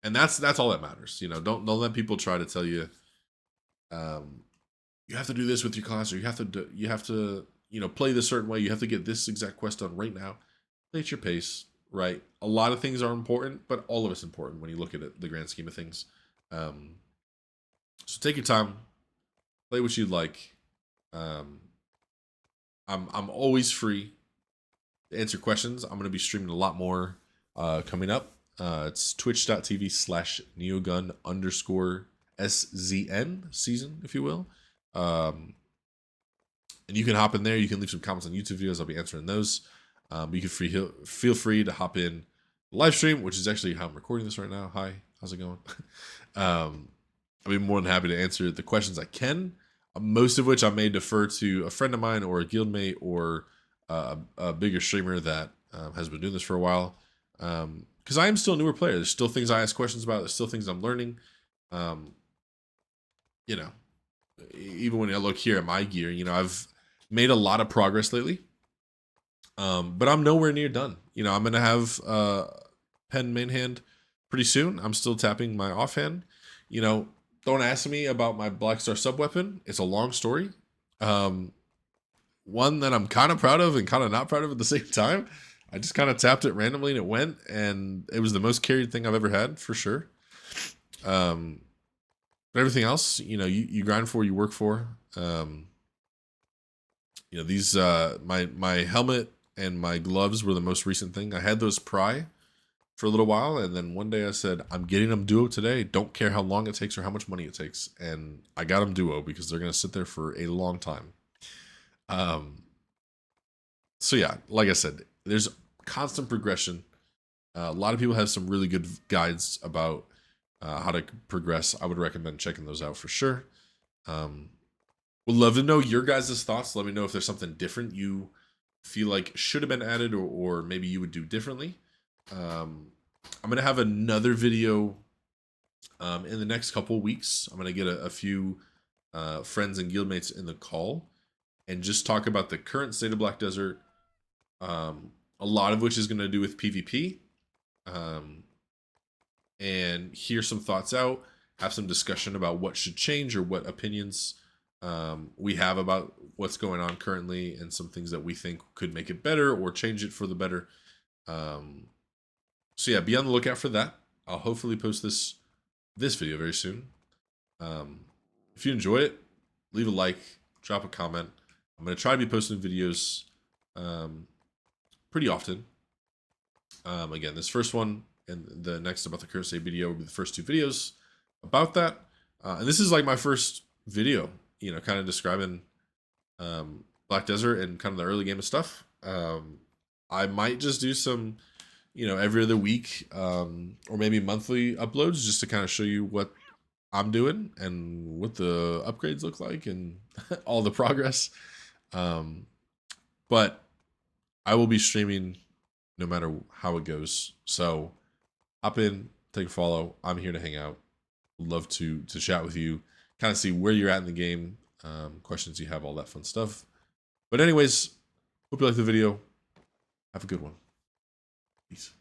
that's all that matters. You know, don't let people try to tell you, you have to do this with your class, or you have to play this certain way. You have to get this exact quest done right now. Play at your pace, right? A lot of things are important, but all of it's important when you look at it, the grand scheme of things. So take your time, play what you like. I'm always free to answer questions. I'm going to be streaming a lot more coming up. It's twitch.tv/neogun_SZN season, if you will. And you can hop in there. You can leave some comments on YouTube videos. I'll be answering those. You can feel free to hop in the live stream, which is actually how I'm recording this right now. Hi, how's it going? I'll be more than happy to answer the questions I can. Most of which I may defer to a friend of mine or a guildmate or a bigger streamer that has been doing this for a while. Because I am still a newer player. There's still things I ask questions about. There's still things I'm learning. Even when I look here at my gear, I've made a lot of progress lately. But I'm nowhere near done. I'm going to have pen main hand pretty soon. I'm still tapping my offhand. Don't ask me about my Black Star sub weapon. It's a long story. One that I'm kind of proud of and kind of not proud of at the same time. I just kind of tapped it randomly and it went, and it was the most carried thing I've ever had for sure. But everything else, you grind for, you work for. These my helmet and my gloves were the most recent thing. I had those pry for a little while, and then one day I said, I'm getting them duo today. Don't care how long it takes or how much money it takes. And I got them duo because they're going to sit there for a long time. So yeah, like I said, there's constant progression. A lot of people have some really good guides about how to progress. I would recommend checking those out for sure. Would love to know your guys' thoughts. Let me know if there's something different you feel like should have been added, or maybe you would do differently. I'm going to have another video in the next couple weeks. I'm going to get a few friends and guildmates in the call and just talk about the current state of Black Desert, a lot of which is going to do with PvP, and hear some thoughts out, have some discussion about what should change or what opinions we have about what's going on currently, and some things that we think could make it better or change it for the better. So yeah, be on the lookout for that. I'll hopefully post this video very soon. If you enjoy it, leave a like, drop a comment. I'm going to try to be posting videos pretty often. Again, this first one and the next about the current state video will be the first two videos about that. And this is like my first video, kind of describing Black Desert and kind of the early game of stuff. I might just do some every other week or maybe monthly uploads just to kind of show you what I'm doing and what the upgrades look like and all the progress. But I will be streaming no matter how it goes. So hop in, take a follow. I'm here to hang out. Love to chat with you, kind of see where you're at in the game, questions you have, all that fun stuff. But anyways, hope you like the video. Have a good one. Peace.